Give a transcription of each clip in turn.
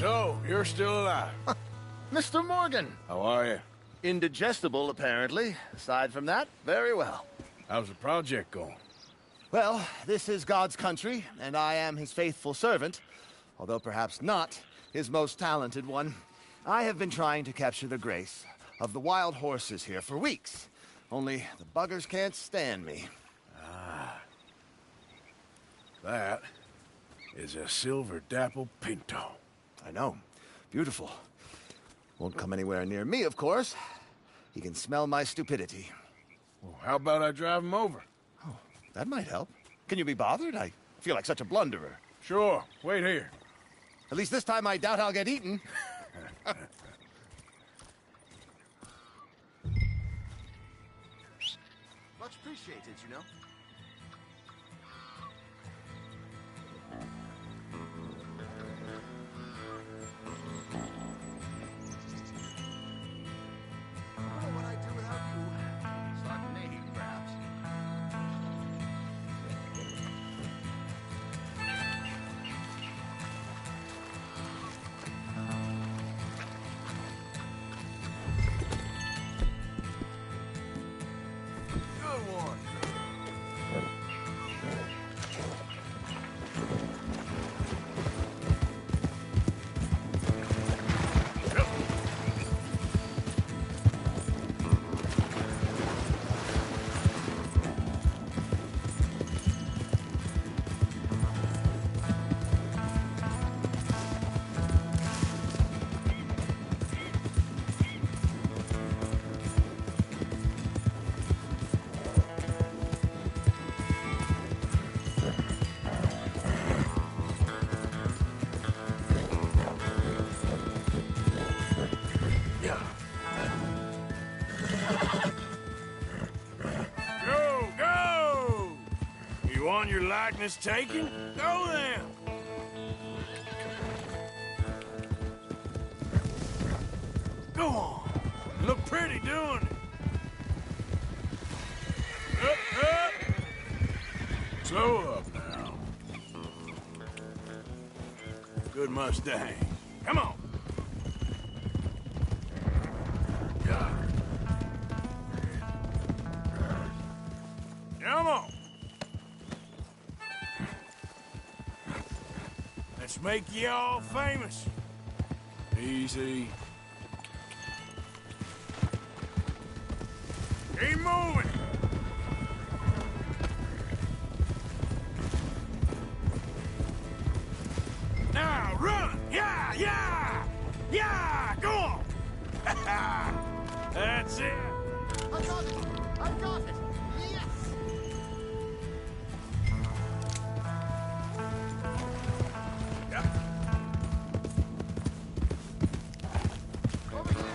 So, you're still alive. Mr. Morgan! How are you? Indigestible, apparently. Aside from that, very well. How's the project going? Well, this is God's country, and I am his faithful servant, although perhaps not his most talented one. I have been trying to capture the grace of the wild horses here for weeks. Only the buggers can't stand me. Ah. That is a silver dapple pinto. I know. Beautiful. Won't come anywhere near me, of course. He can smell my stupidity. Well, how about I drive him over? Oh, that might help. Can you be bothered? I feel like such a blunderer. Sure. Wait here. At least this time I doubt I'll get eaten. Much appreciated, you know. What I'd do without you. Start mating, perhaps. Good one. Your likeness taken? Go then! Go on! You look pretty doing it! Up! Slow up now. Good Mustang. Come on! Come on! Let's make you all famous. Easy. Keep moving. Now run! Yeah! Go on! That's it. I got it! I got it! Yes! Over here!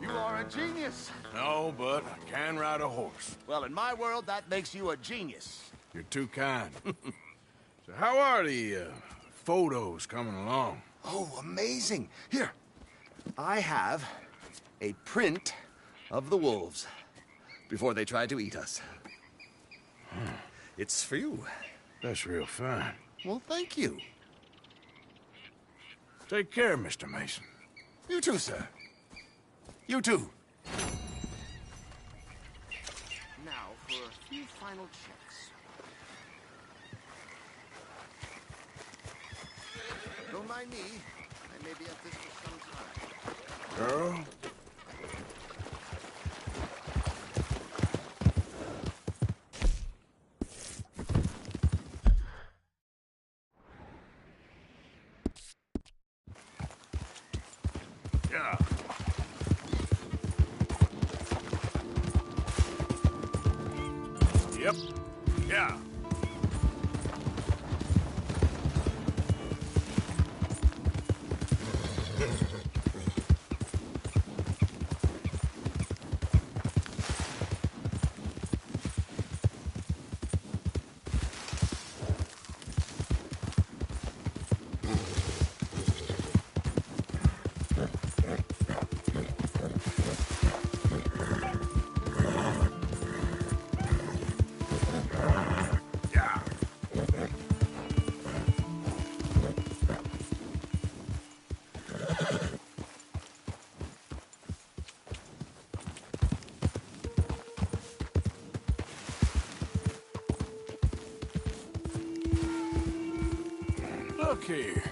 You are a genius! No, but I can ride a horse. Well, in my world, that makes you a genius. You're too kind. So how are the photos coming along? Oh, amazing. Here, I have a print of the wolves before they tried to eat us. It's for you. That's real fine. Well, thank you. Take care, Mr. Mason. You too, sir. You too. Now for a few final checks. Don't mind me. I may be at this for some time. Girl? Yeah. Yep. Yeah. look here.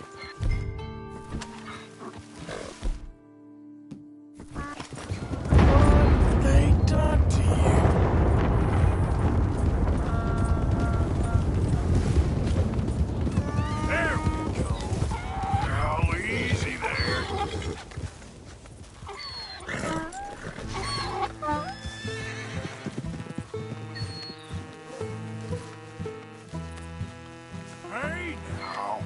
What they done to you? There we go. Now, easy there. Hey, now.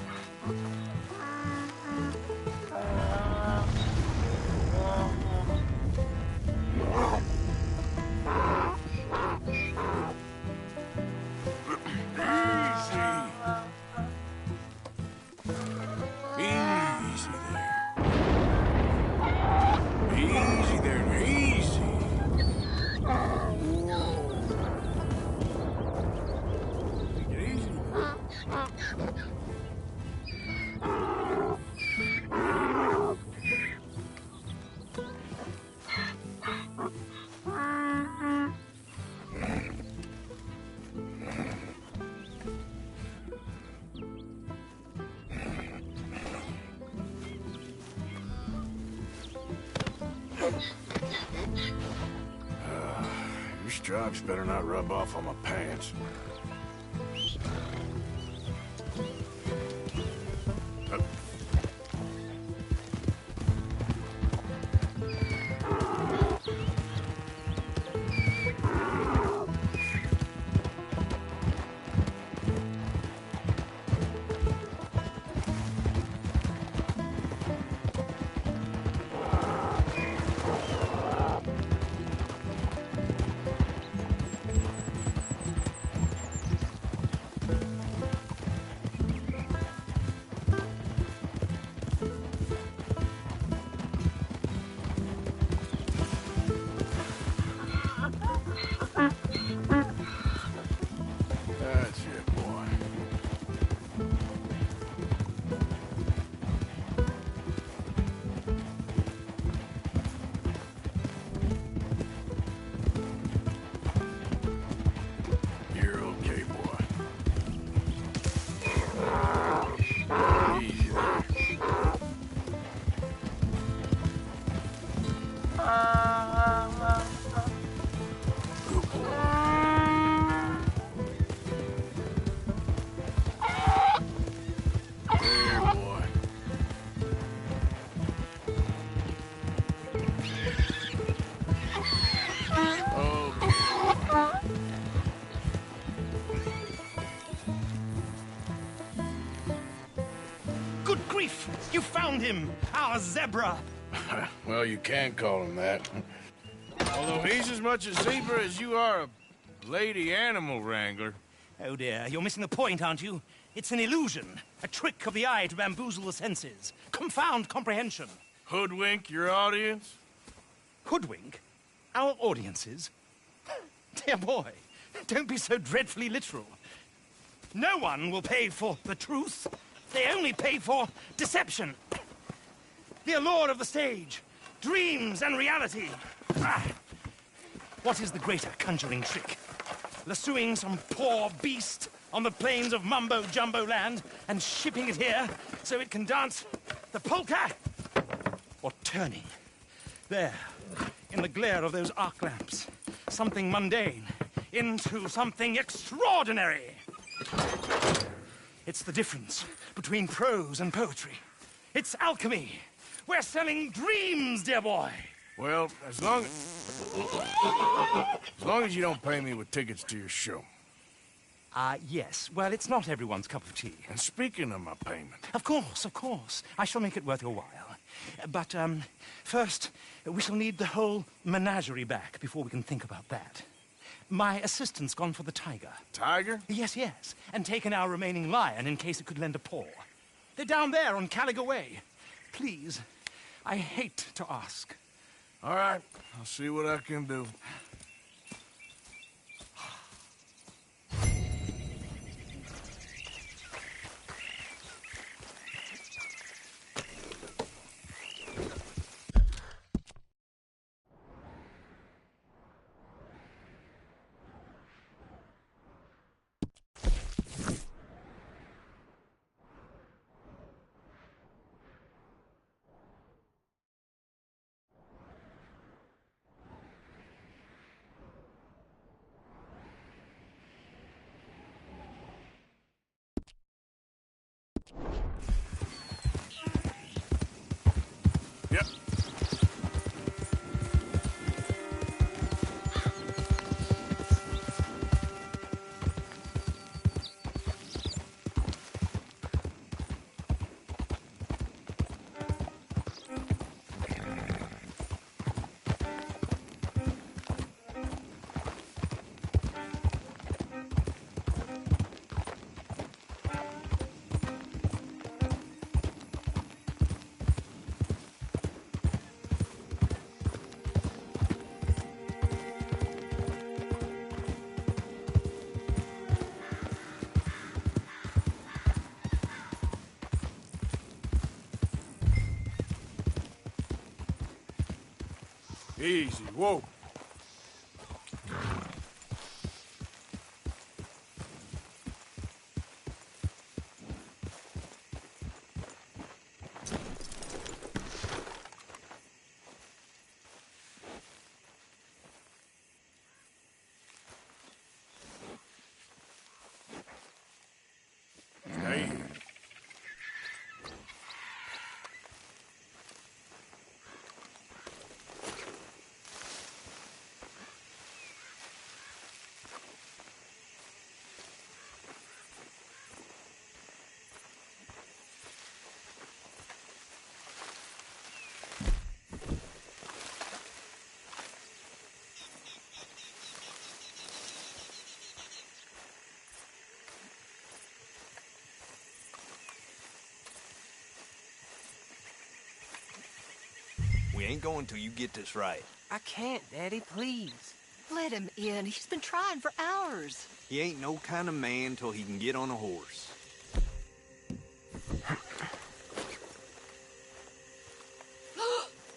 Easy. Easy there, easy. Take it easy. Your stripes better not rub off on my pants. That's it, boy. You're okay, boy. Easy there. Good boy. There, boy. Okay. Good grief! You found him! Our zebra! Well, you can call him that. Although he's as much a zebra as you are a lady animal wrangler. Oh dear, you're missing the point, aren't you? It's an illusion. A trick of the eye to bamboozle the senses. Confound comprehension. Hoodwink your audience? Hoodwink? Our audiences? Dear boy, don't be so dreadfully literal. No one will pay for the truth. They only pay for deception. The allure of the stage, dreams and reality. What is the greater conjuring trick? Lassoing some poor beast on the plains of mumbo-jumbo land and shipping it here so it can dance the polka? Or turning, there, in the glare of those arc lamps, something mundane into something extraordinary? It's the difference between prose and poetry. It's alchemy. We're selling dreams, dear boy. Well, as long as you don't pay me with tickets to your show. Yes. Well, it's not everyone's cup of tea. And speaking of my payment, Of course. I shall make it worth your while. But, first, we shall need the whole menagerie back before we can think about that. My assistant's gone for the tiger. Tiger? Yes, and taken our remaining lion in case it could lend a paw. They're down there on Caliga Way. Please, I hate to ask. All right, I'll see what I can do. Yep. Easy, whoa. Stay. We ain't going till you get this right. I can't, Daddy, please. Let him in. He's been trying for hours. He ain't no kind of man till he can get on a horse.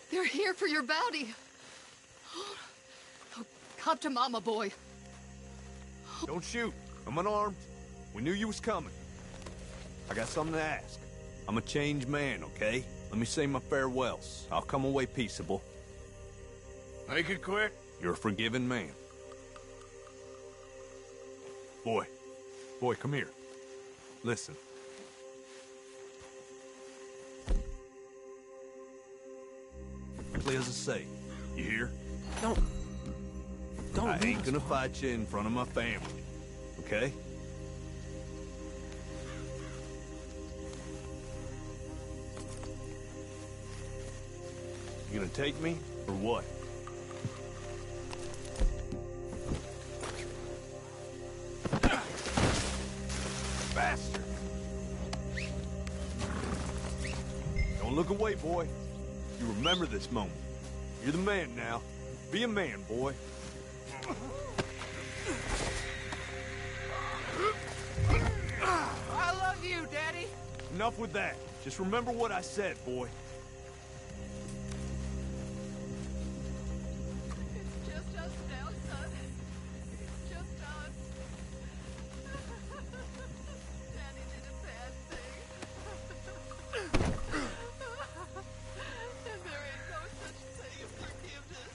They're here for your bounty. Oh, come to Mama, boy. Don't shoot. I'm unarmed. We knew you was coming. I got something to ask. I'm a changed man, okay? Let me say my farewells. I'll come away peaceable. Make it quick. You're a forgiving man. Boy. Boy, come here. Listen. Exactly as I say. You hear? Don't I do ain't this. gonna fight you in front of my family. Okay? You gonna take me, or what? Bastard! Don't look away, boy. You remember this moment. You're the man now. Be a man, boy. I love you, Daddy. Enough with that. Just remember what I said, boy. It's just us now, son. It's just us. Daddy did a bad thing. And there ain't no such thing as forgiveness.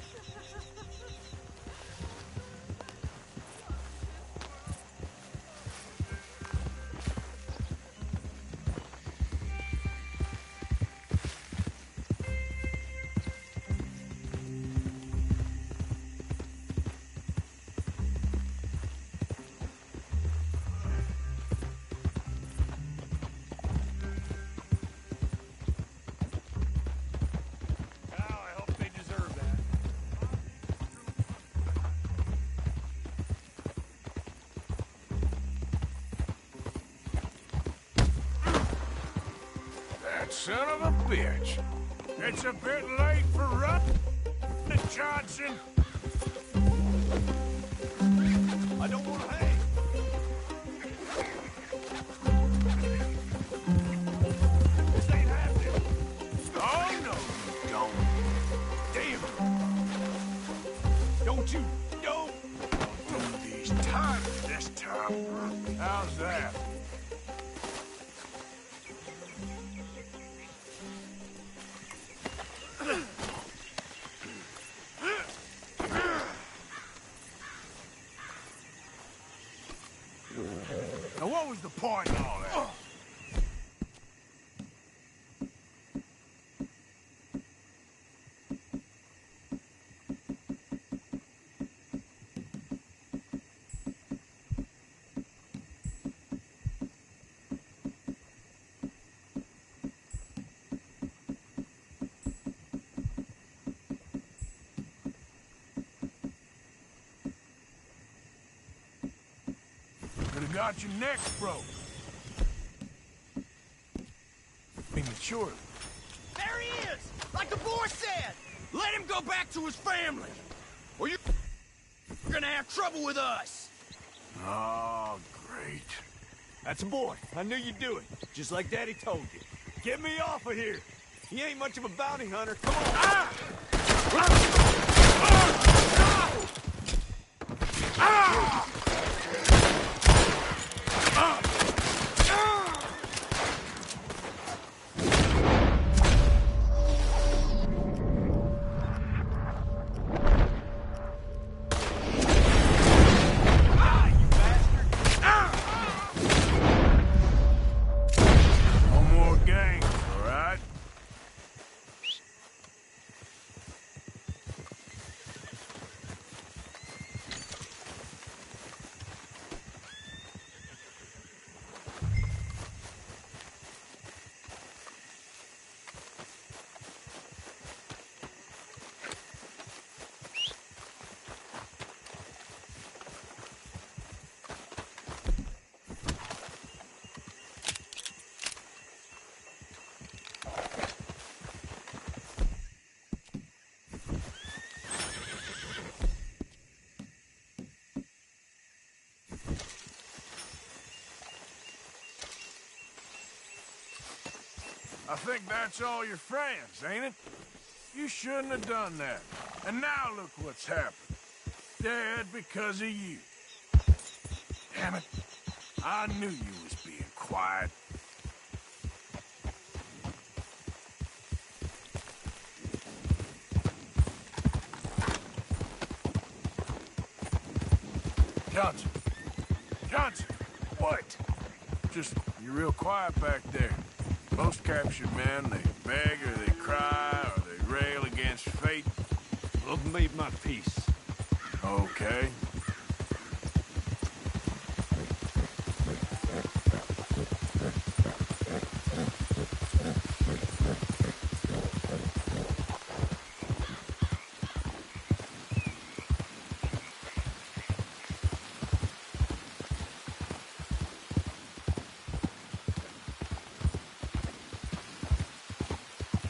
I hope they deserve that. That son of a bitch. It's a bit late for running, Johnson. I don't want to hang. This ain't happening. Oh, no, you don't. Damn. Don't you? Don't. Do these times this time. How's that? Now, what was the point in all that? got your neck broke. Prematurely. There he is! Like the boy said! Let him go back to his family! Or you're gonna have trouble with us! Oh, great. That's a boy. I knew you'd do it. Just like Daddy told you. Get me off of here. He ain't much of a bounty hunter. Come on. Ah! No more games, all right? I think that's all your friends, ain't it? You shouldn't have done that. And now look what's happened. Dead because of you. Damn it. I knew you was being quiet. Johnson. Johnson. What? Just, you're real quiet back there. Most captured men, they beg or they cry or they rail against fate. I've made my peace. Okay.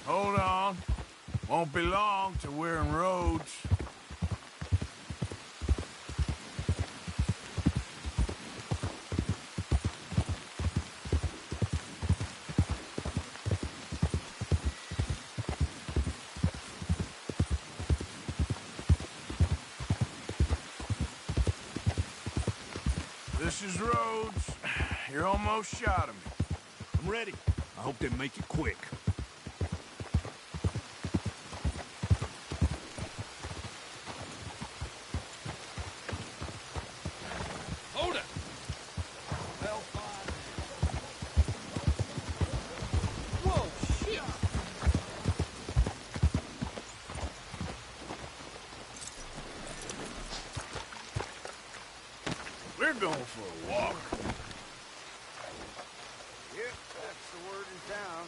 Hold on. Won't be long till we're in Rhodes. This is Rhodes. You're almost shot of me. I'm ready. I hope they make it quick. Hold it! Whoa, shit! We're going for a walk. Yep, that's the word in town.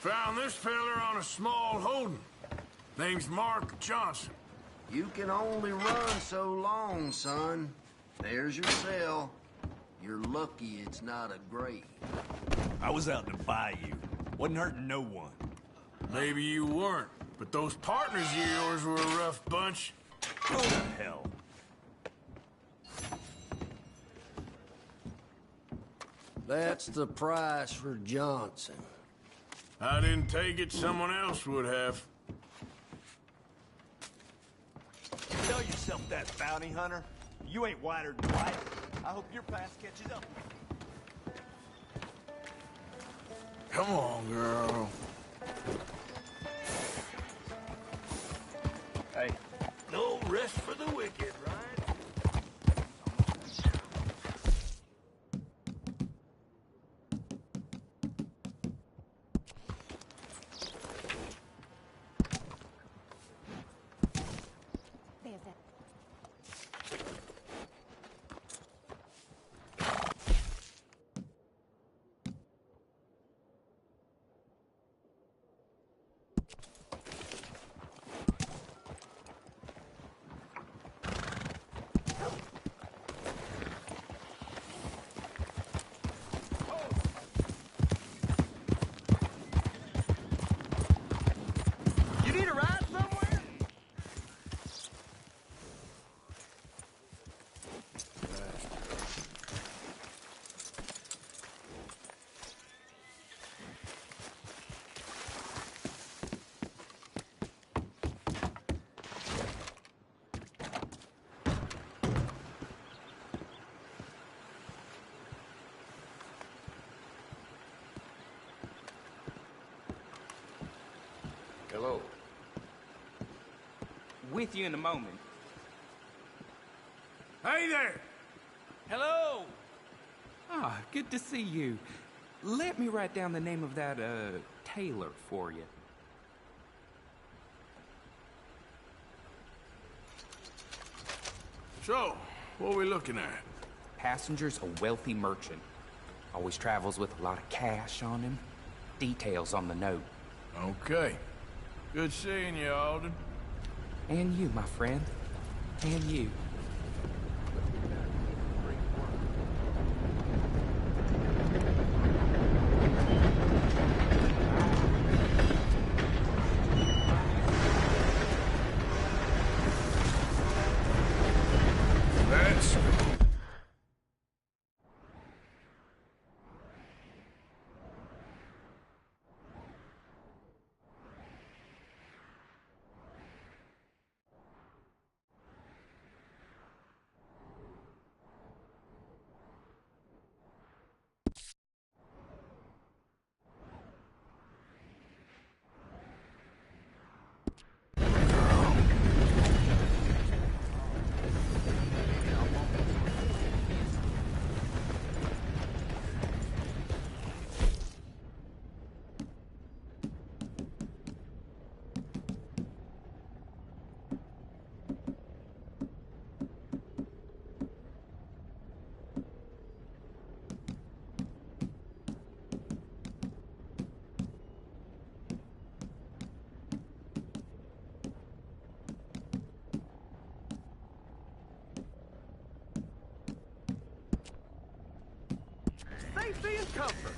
Found this feller on a small holding. Name's Mark Johnson. You can only run so long, son. There's your cell. You're lucky it's not a grave. I was out to buy you. Wasn't hurting no one. Maybe you weren't, but those partners of yours were a rough bunch. Go to hell. That's the price for Johnson. I didn't take it, someone else would have. Tell yourself that, bounty hunter. You ain't whiter than white. I hope your past catches up. Come on, girl. Hey, no rest for the wicked, right? With you in a moment. Hey there! Hello! Ah, good to see you. Let me write down the name of that, tailor for you. So, what are we looking at? Passenger's a wealthy merchant. Always travels with a lot of cash on him. Details on the note. Okay. Good seeing you, Alden. And you, my friend. And you. Let's go. Safety and comfort.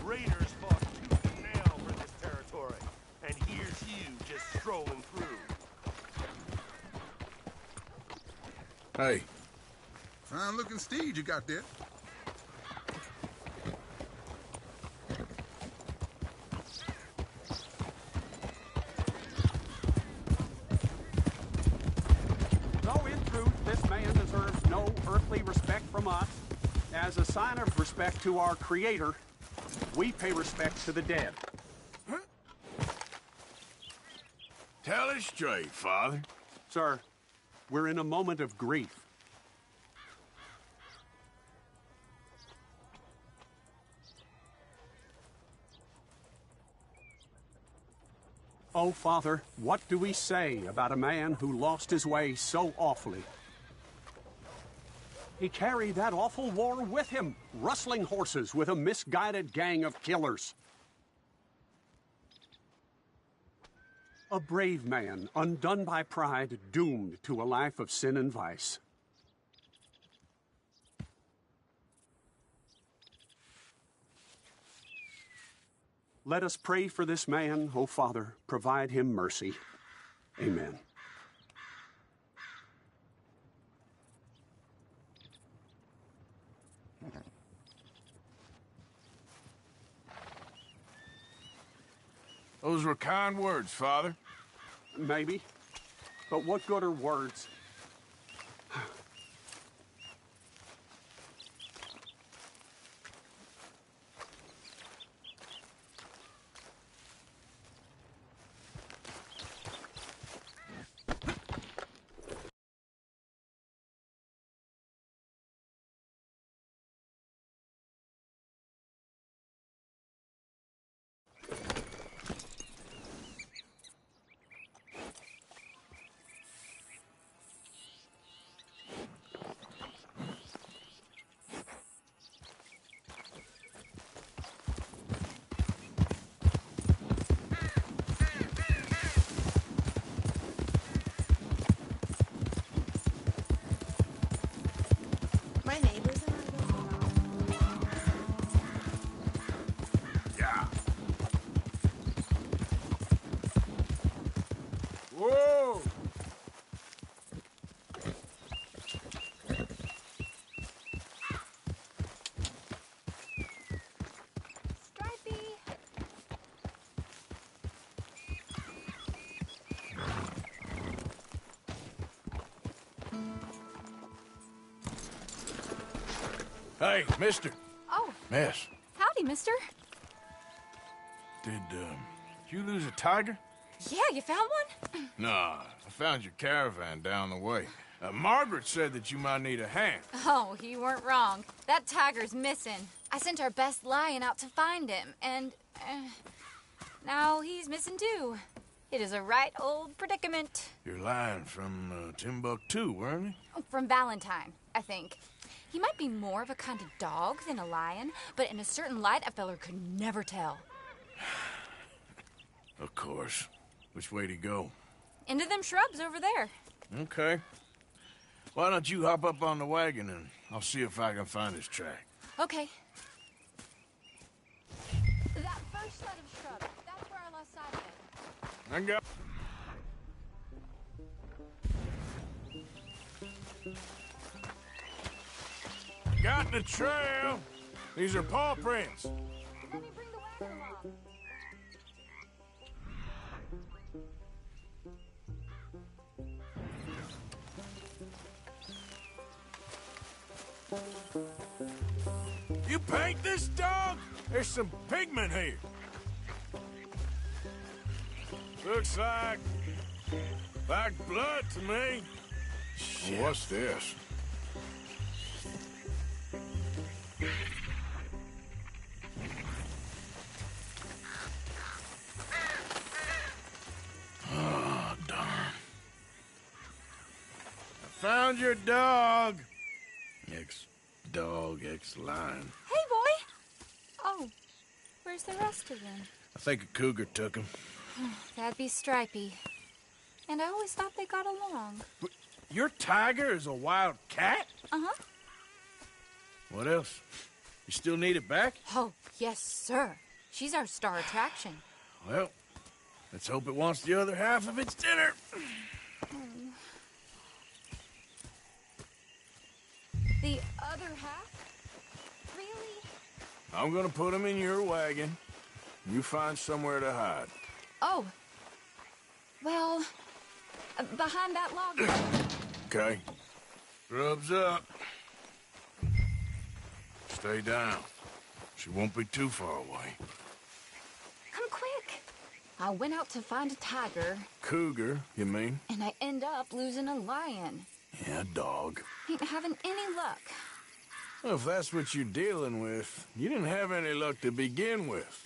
Raiders fought tooth and nail for this territory, and here's you just strolling through. Hey, Fine-looking steed you got there. Though in truth this man deserves no earthly respect from us, as a sign of respect to our Creator, we pay respect to the dead. tell it straight, Father. Sir, we're in a moment of grief. Oh, Father, what do we say about a man who lost his way so awfully? He carried that awful war with him, rustling horses with a misguided gang of killers. A brave man, undone by pride, doomed to a life of sin and vice. Let us pray for this man, O Father, provide him mercy. Amen. Those were kind words, Father. Maybe. But what good are words? Hey, mister. Oh, Miss. howdy, mister. Did you lose a tiger? Yeah, you found one? Nah, I found your caravan down the way. Margaret said that you might need a hand. Oh, you weren't wrong. That tiger's missing. I sent our best lion out to find him, and now he's missing too. It is a right old predicament. You're lying from Timbuktu, weren't you? From Valentine, I think. He might be more of a kind of dog than a lion, but in a certain light, a feller could never tell. Of course. Which way to go? Into them shrubs over there. Okay. Why don't you hop up on the wagon and I'll see if I can find his track. Okay. That first set of shrubs, that's where I lost sight of it. I got... Got the trail. These are paw prints. Let me bring the wagon along. You paint this dog? There's some pigment here. Looks like blood to me. Shit. What's this? Oh, darn. I found your dog. Ex-dog, ex-lion. Hey, boy! Oh, where's the rest of them? I think a cougar took him. That'd be Stripey. And I always thought they got along. Your tiger is a wild cat? Uh-huh. What else? You still need it back? Oh, yes, sir. She's our star attraction. Well, let's hope it wants the other half of its dinner. The other half? Really? I'm gonna put him in your wagon. You find somewhere to hide. Oh. Well, behind that log. Okay. Scrubs up. Stay down. She won't be too far away. Come quick. I went out to find a tiger. Cougar, you mean? And I end up losing a lion. Yeah, dog. Ain't having any luck. Well, if that's what you're dealing with, you didn't have any luck to begin with.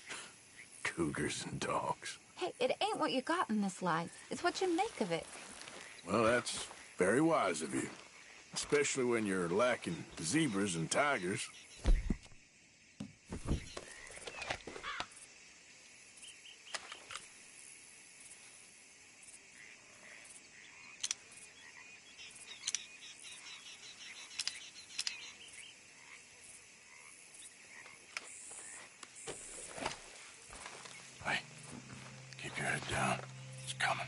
Cougars and dogs. Hey, it ain't what you got in this life. It's what you make of it. Well, that's very wise of you. Especially when you're lacking zebras and tigers. Hey, keep your head down. It's coming.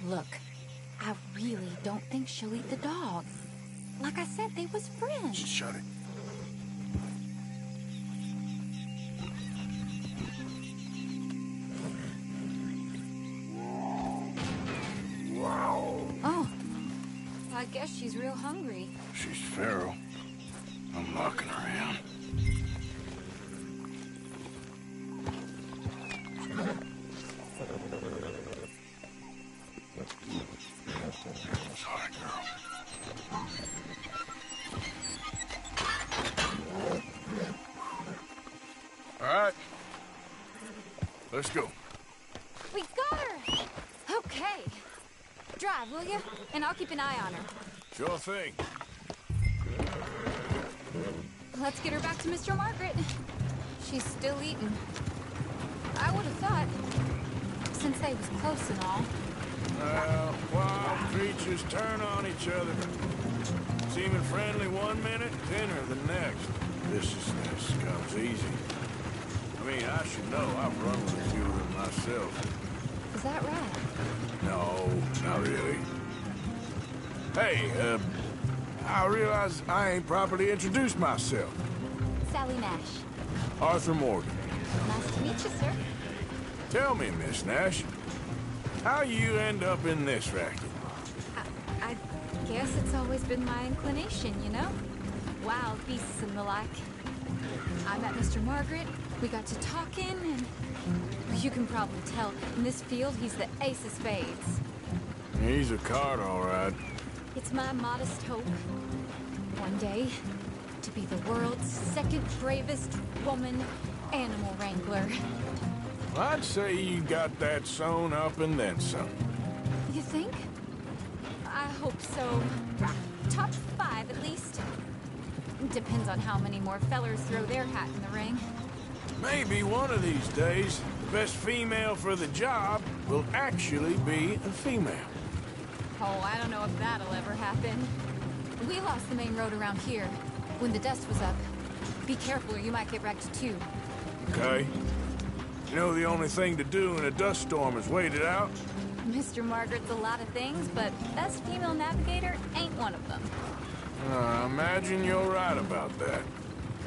Look, I really don't think she'll eat the dog. Like I said, they was friends. Shut it. Oh, I guess she's real hungry. She's feral. I'm knocking her in. Sorry, girl. All right. Let's go. We got her! Okay. Drive, will you? And I'll keep an eye on her. Sure thing. Let's get her back to Mr. Margaret. She's still eating. I would have thought, since they was close and all. Well, wild creatures turn on each other. Seeming friendly one minute, thinner the next. Viciousness comes easy. I mean, I should know. I've run with a few of them myself. Is that right? No, not really. Hey, I realize I ain't properly introduced myself. Sally Nash. Arthur Morgan. Nice to meet you, sir. Tell me, Miss Nash, how you end up in this racket? I guess it's always been my inclination, you know? wild beasts and the like. I met Mr. Margaret, we got to talking, and you can probably tell, in this field he's the ace of spades. He's a card, all right. It's my modest hope, one day, to be the world's second bravest woman animal wrangler. I'd say you got that sewn up and then some. You think? I hope so. Top 5, at least. Depends on how many more fellers throw their hat in the ring. Maybe one of these days, the best female for the job will actually be a female. Oh, I don't know if that'll ever happen. We lost the main road around here when the dust was up. Be careful or you might get wrecked too. Okay. You know the only thing to do in a dust storm is wait it out? Mr. Margaret's a lot of things, but best female navigator ain't one of them. I imagine you're right about that.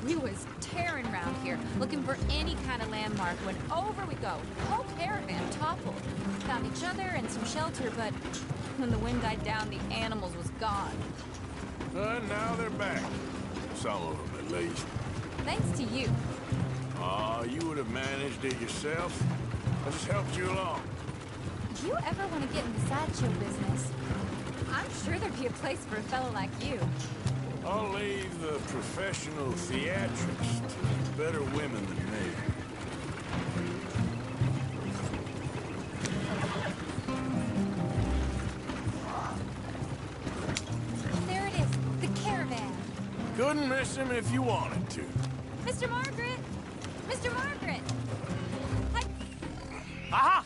We was tearing around here, looking for any kind of landmark when over we go. The whole caravan toppled. Found each other and some shelter, but when the wind died down, the animals was gone. Now they're back. Some of them, at least. Thanks to you. Aw, you would have managed it yourself. I just helped you along. If you ever want to get in the sideshow business, I'm sure there'd be a place for a fellow like you. I'll leave the professional theatrics to better women than me. There it is, the caravan. Couldn't miss him if you wanted to. Mr. Margaret! Mr. Margaret! Aha!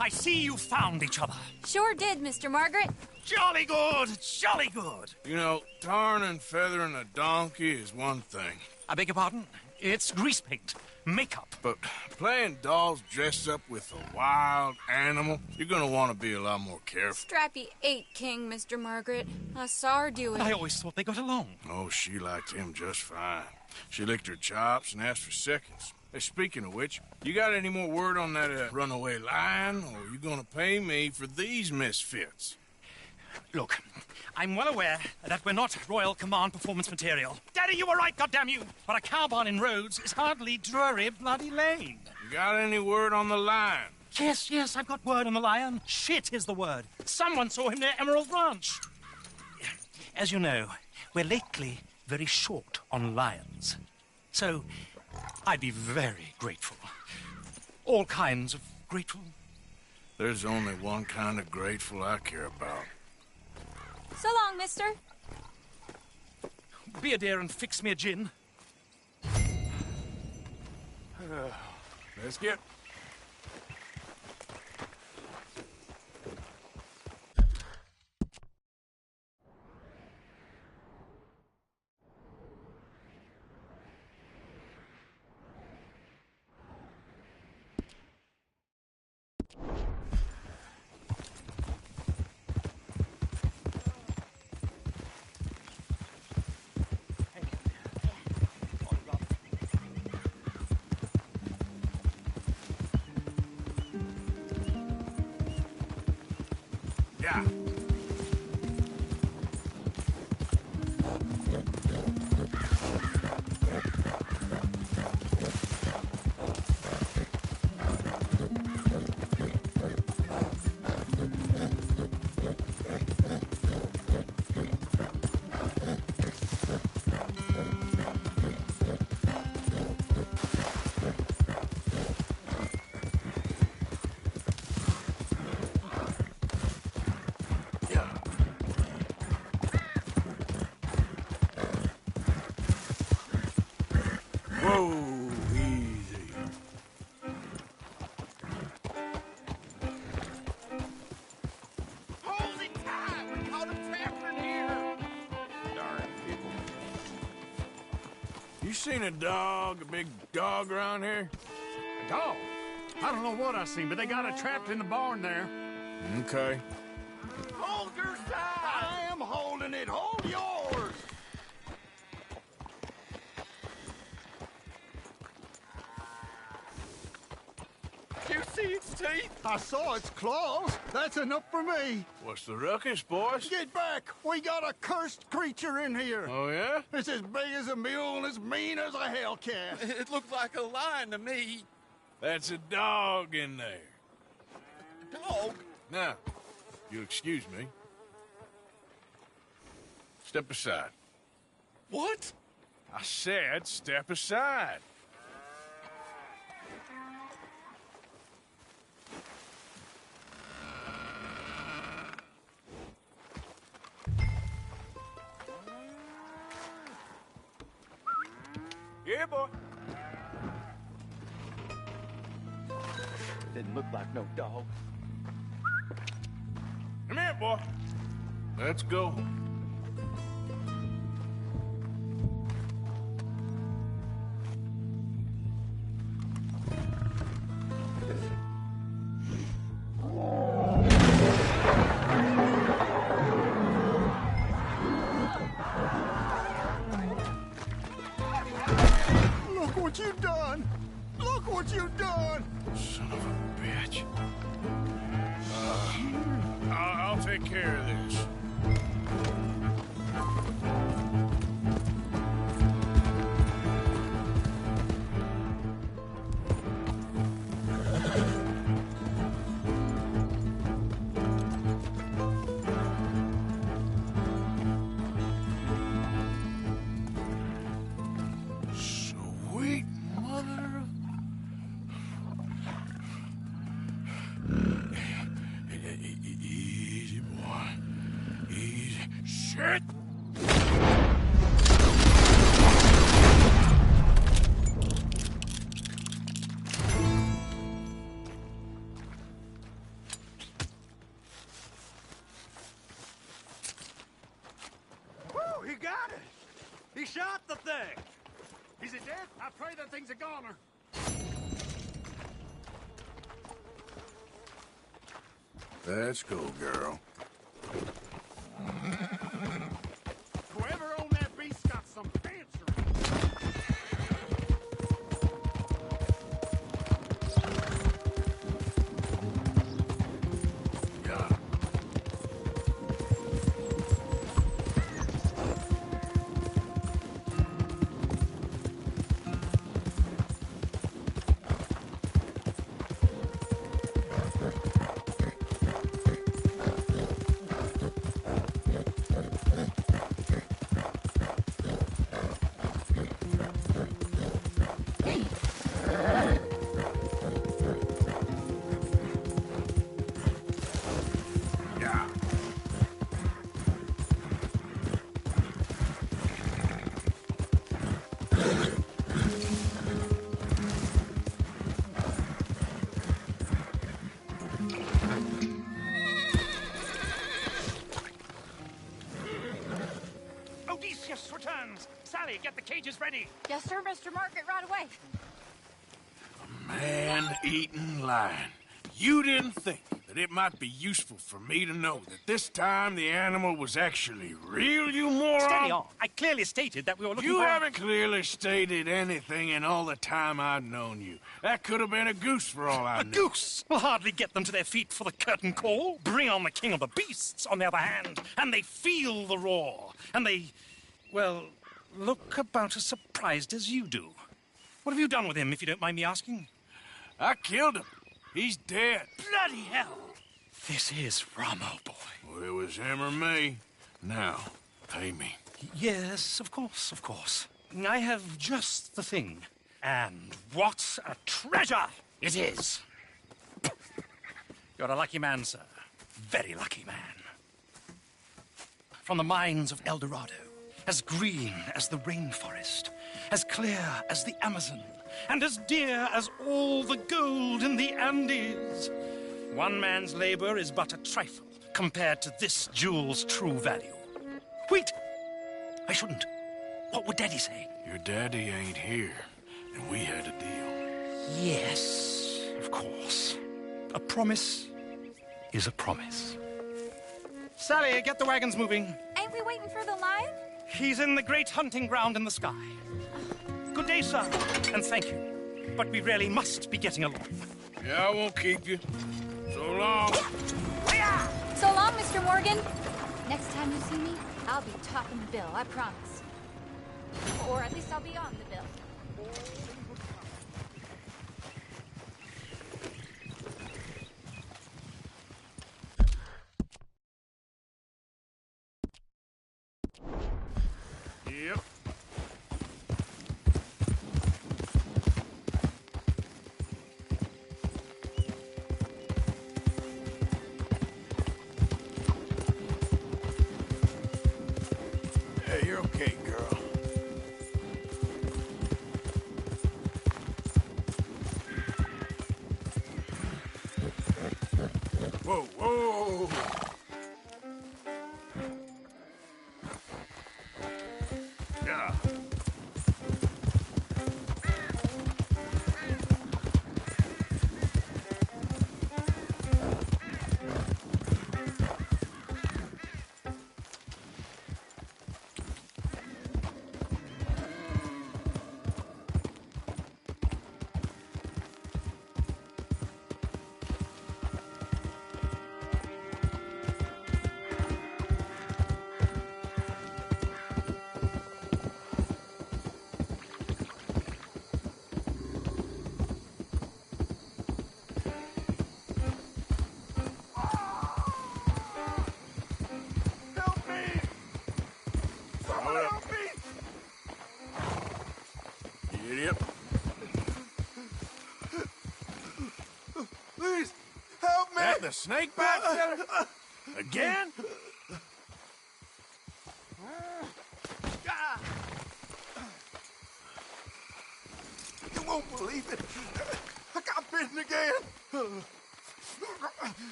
I see you found each other. Sure did, Mr. Margaret. Jolly good, jolly good. You know, tarring and feathering a donkey is one thing. I beg your pardon? It's grease paint, makeup. But playing dolls dressed up with a wild animal, you're gonna want to be a lot more careful. Strappy ate King, Mr. Margaret. I saw her do it. I always thought they got along. Oh, she liked him just fine. She licked her chops and asked for seconds. Hey, speaking of which, you got any more word on that runaway lion, or are you gonna pay me for these misfits? Look, I'm well aware that we're not Royal Command performance material. Daddy, you were right, goddammit you! But a cow barn in Rhodes is hardly Drury Bloody Lane. You got any word on the lion? Yes, I've got word on the lion. Shit is the word. Someone saw him near Emerald Ranch. As you know, we're lately very short on lions. So, I'd be very grateful. All kinds of grateful. There's only one kind of grateful I care about. So long, mister. Be a dear and fix me a gin. Let's get... Yeah. Whoa, easy. Hold it tight! We caught him trapped in here! Darn people. You seen a big dog around here? A dog? I don't know what I seen, but they got it trapped in the barn there. Okay. Hold your side! I am holding it! Hold yours! You see its teeth? I saw its claws. That's enough for me. What's the ruckus, boys? Get back! We got a cursed creature in here. Oh, yeah? It's as big as a mule and as mean as a hellcat. It looked like a lion to me. That's a dog in there. Dog? Now, you'll excuse me. Step aside. What? I said step aside. Yeah, boy. Didn't look like no dog. Come here, boy. Let's go. Look what you've done! Look what you've done! Son of a bitch. I'll take care of this. Sweet mother of... Easy, boy. Easy. Shit! Woo, he got it! He shot the thing! Is it dead? I pray that thing's a goner. Let's go, girl. Whoever owned that beast got some answering. Got him. Yeah. Odysseus returns. Sally, get the cages ready. Yes, sir, Mr. Market, right away. Man-eating lion. You didn't think that it might be useful for me to know that this time the animal was actually real, you moron? Steady on. I clearly stated that we were looking You for... haven't clearly stated anything in all the time I've known you. That could have been a goose for all I A knew. goose will hardly get them to their feet for the curtain call. Bring on the king of the beasts, on the other hand, and they feel the roar. And they, well, look about as surprised as you do. What have you done with him, if you don't mind me asking? I killed him. He's dead. Bloody hell! This is Ramo, boy. Well, it was him or me. Now, pay me. Yes, of course, of course. I have just the thing. And what a treasure it is! You're a lucky man, sir. Very lucky man. From the mines of El Dorado, as green as the rainforest, as clear as the Amazon, and as dear as all the gold in the Andes. One man's labor is but a trifle compared to this jewel's true value. Wait! I shouldn't. What would Daddy say? Your daddy ain't here, and we had a deal. Yes, of course. A promise is a promise. Sally, get the wagons moving. Ain't we waiting for the lion? He's in the great hunting ground in the sky. Good day, sir, and thank you. But we really must be getting along. Yeah, I won't keep you. So long. So long, Mr. Morgan. Next time you see me, I'll be topping the bill, I promise. Or at least I'll be on the bill. Yep. Hey, you're okay, girl. Whoa, whoa! Yeah. Help me! Someone help me! Idiot. Please, help me! That the snake backfitter? Again? You won't believe it. I got bitten again.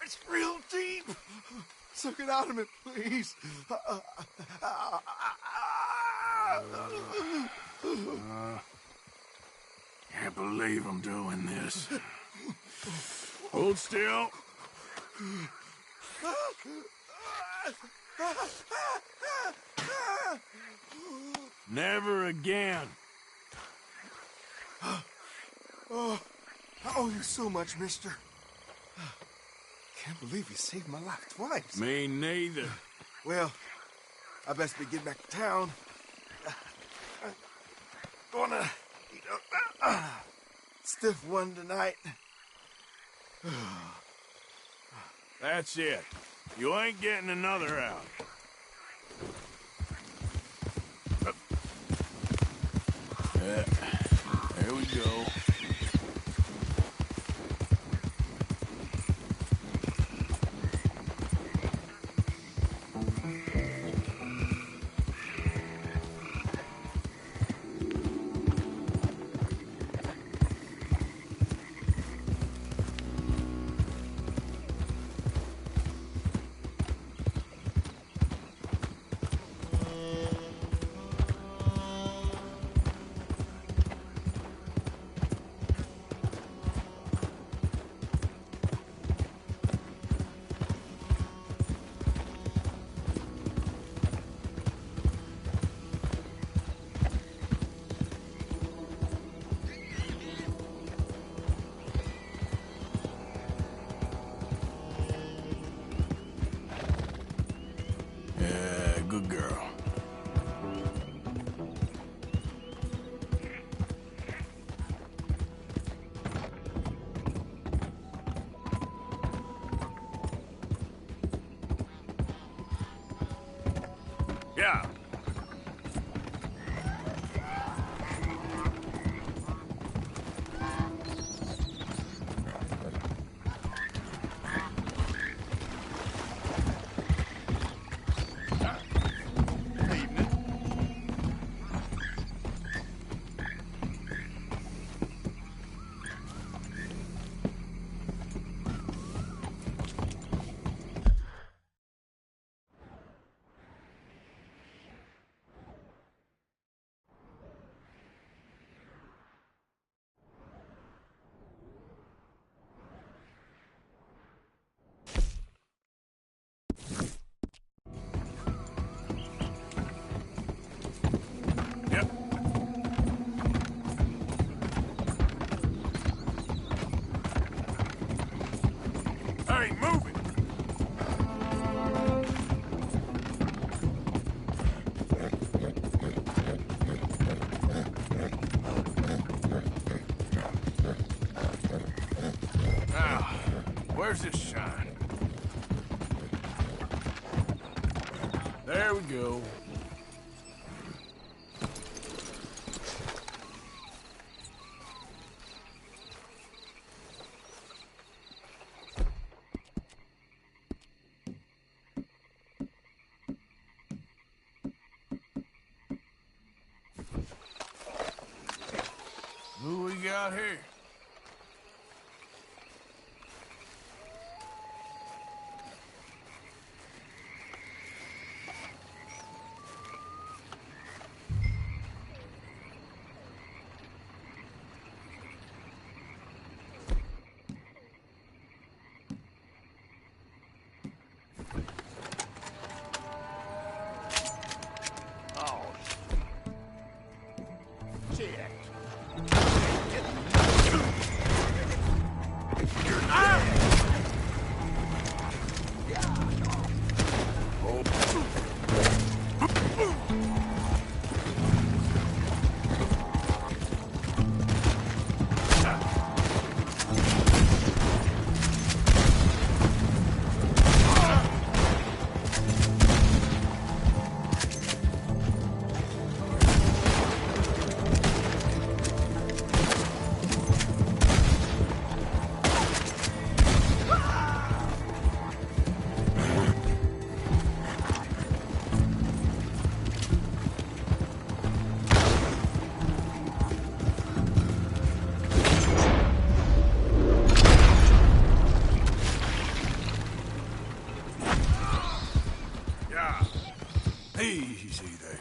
It's real deep. Suck it out of me, please. Can't believe I'm doing this. Hold still. Never again. Oh, I owe you so much, mister. Can't believe you saved my life twice. Me neither. Well, I best be getting back to town. Gonna eat a stiff one tonight. That's it. You ain't getting another out. There we go. Good girl. Yeah. ain't moving. Now, where's this shine? There we go. Who we got here? Oh, shit. Easy there.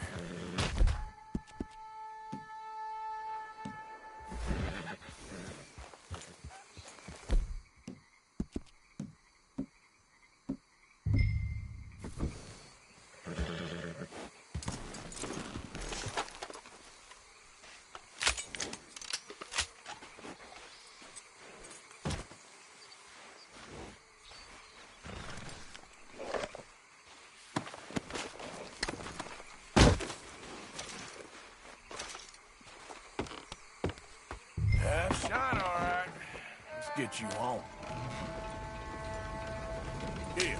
Shine, all right. Let's get you home. Here.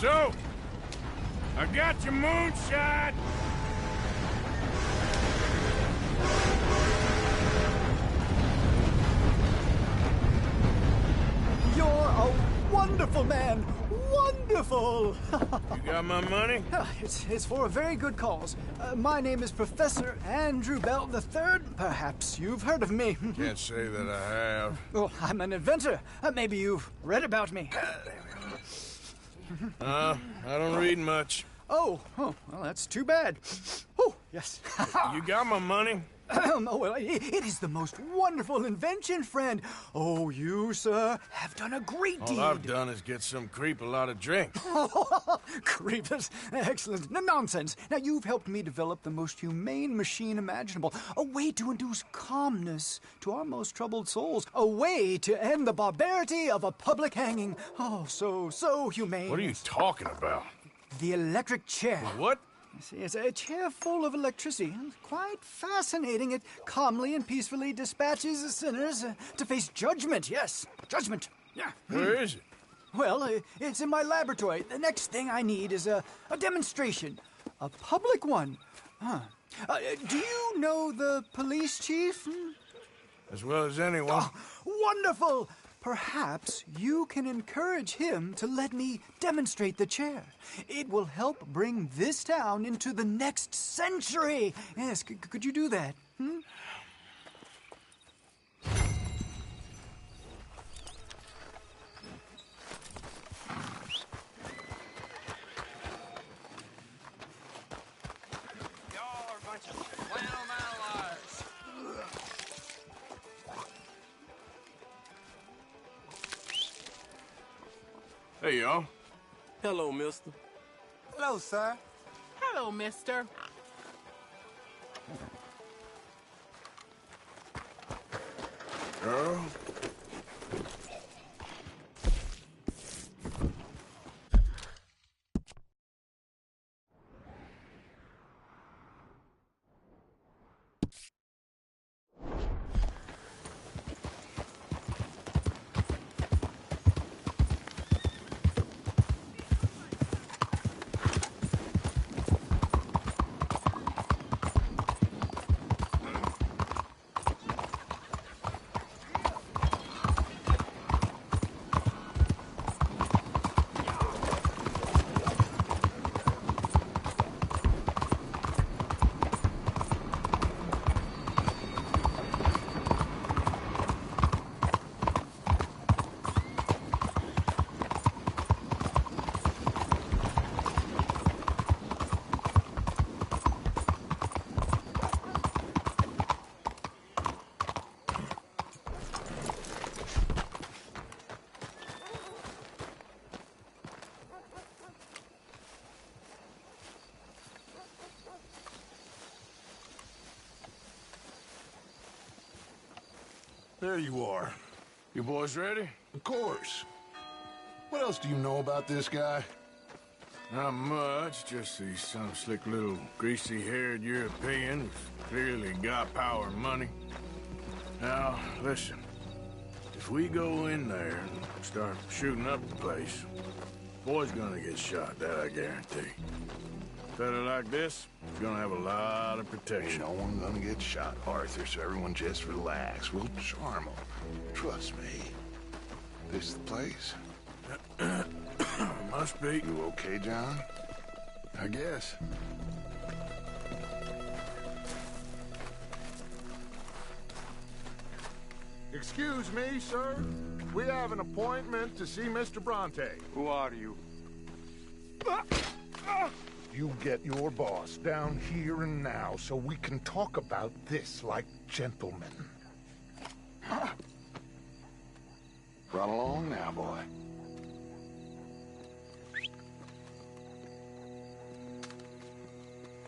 So, I got your moonshine. You're a wonderful man. Wonderful! You got my money? It's for a very good cause. My name is Professor Andrew Bell III. Perhaps you've heard of me. Can't say that I have. Well, I'm an inventor. Maybe you've read about me. I don't read much. Oh, well, that's too bad. Oh, yes. You got my money? Oh, well, it is the most wonderful invention, friend. Oh, you, sir, have done a great deed. All I've done is get some creep a lot of drink. Creep, that's excellent. No, nonsense. Now, you've helped me develop the most humane machine imaginable. A way to induce calmness to our most troubled souls. A way to end the barbarity of a public hanging. Oh, so humane. What are you talking about? The electric chair. What? See, it's a chair full of electricity. It's quite fascinating. It calmly and peacefully dispatches sinners to face judgment. Yes, judgment. Yeah. Where is it? Well, it's in my laboratory. The next thing I need is a demonstration. A public one. Do you know the police chief? As well as anyone. Oh, wonderful! Perhaps you can encourage him to let me demonstrate the chair. It will help bring this town into the next century. Yes, could you do that? Hey, y'all. Hello, mister. Hello, sir. Hello, mister. Girl. There you are. You boys ready? Of course. What else do you know about this guy? Not much, just he's some slick little greasy-haired European who's clearly got power and money. Now, listen. If we go in there and start shooting up the place, boy's gonna get shot, that I guarantee. Fella like this is gonna have a lot of protection. Ain't no one gonna get shot, Arthur, so everyone just relax. We'll charm them. Trust me. This is the place? Must be. You okay, John? I guess. Excuse me, sir. We have an appointment to see Mr. Bronte. Who are you? You get your boss down here and now so we can talk about this like gentlemen. Run along now, boy.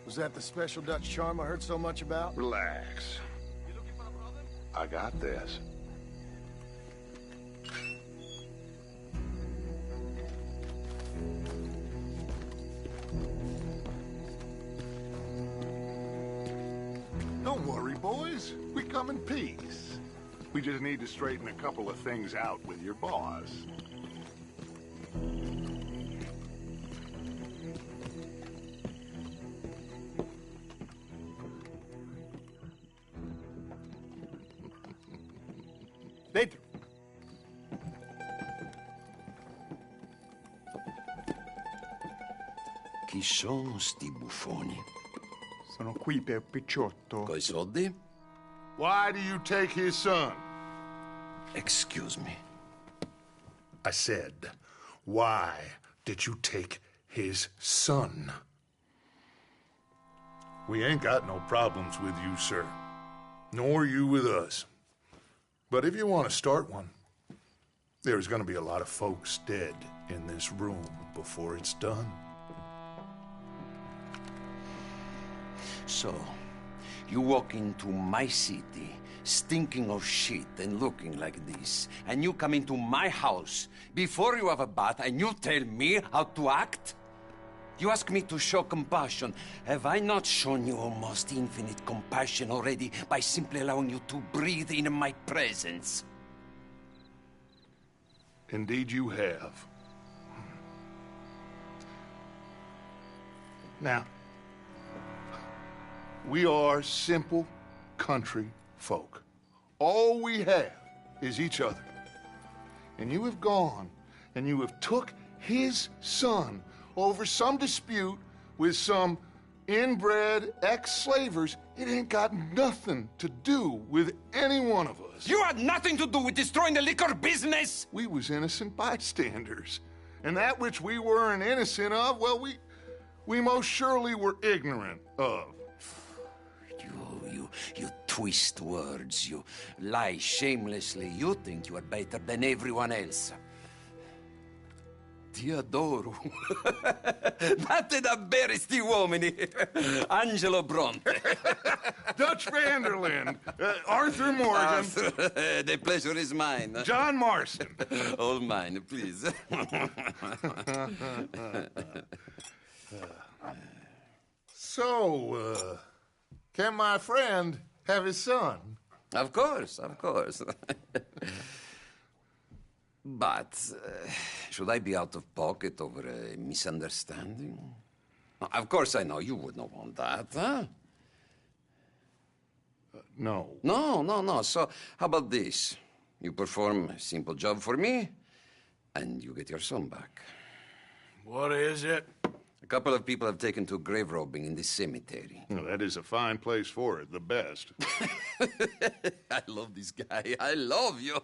Was that the special Dutch charm I heard so much about? Relax. You looking for a brother? I got this. Don't worry, boys. We come in peace. We just need to straighten a couple of things out with your boss. Dentro. Chi sono sti buffoni? Sono qui per Picciotto. Coi soldi? Why do you take his son? Excuse me. I said, why did you take his son? We ain't got no problems with you, sir. Nor you with us. But if you want to start one, there's gonna be a lot of folks dead in this room before it's done. So, you walk into my city, stinking of shit and looking like this, and you come into my house before you have a bath and you tell me how to act? You ask me to show compassion. Have I not shown you almost infinite compassion already by simply allowing you to breathe in my presence? Indeed you have. Now, we are simple country folk. All we have is each other. And you have gone and you have took his son over some dispute with some inbred ex-slavers. It ain't got nothing to do with any one of us. You had nothing to do with destroying the liquor business! We was innocent bystanders. And that which we weren't innocent of, well, we most surely were ignorant of. You twist words, you lie shamelessly. You think you are better than everyone else. Ti adoro. Date da bere sti uomini. Angelo Bronte. Dutch Vanderland. Arthur Morgan. Arthur, the pleasure is mine. John Marston. All mine, please. So, can my friend have his son? Of course, of course. But should I be out of pocket over a misunderstanding? Of course I know you would not want that, huh? No. No. So how about this? You perform a simple job for me, and you get your son back. What is it? A couple of people have taken to grave robbing in this cemetery. Well, that is a fine place for it, the best. I love this guy. I love you.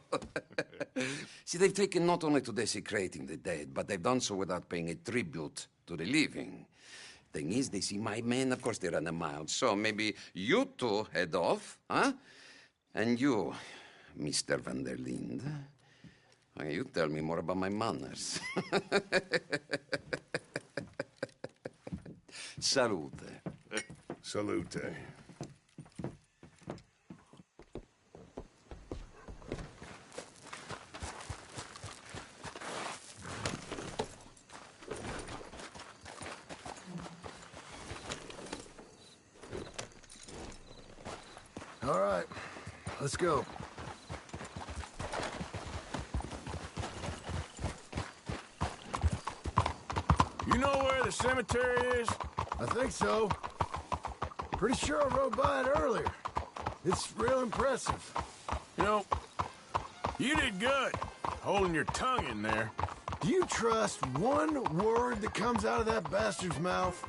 See, they've taken not only to desecrating the dead, but they've done so without paying a tribute to the living. Thing is, they see my men, of course they run a mile. So maybe you two head off, huh? And you, Mr. Van der Linde, you tell me more about my manners. Salute. Salute. All right, let's go. You know where the cemetery is? I think so. Pretty sure I rode by it earlier. It's real impressive. You know, you did good, holding your tongue in there. Do you trust one word that comes out of that bastard's mouth?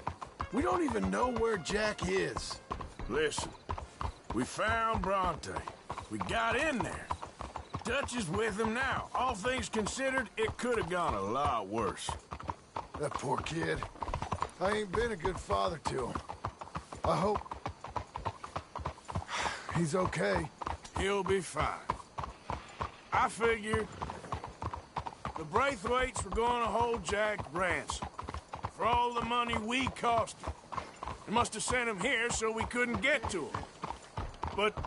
We don't even know where Jack is. Listen, we found Bronte. We got in there. Dutch is with him now. All things considered, it could have gone a lot worse. That poor kid. I ain't been a good father to him. I hope he's okay. He'll be fine. I figured the Braithwaites were going to hold Jack ransom for all the money we cost him. They must have sent him here so we couldn't get to him. But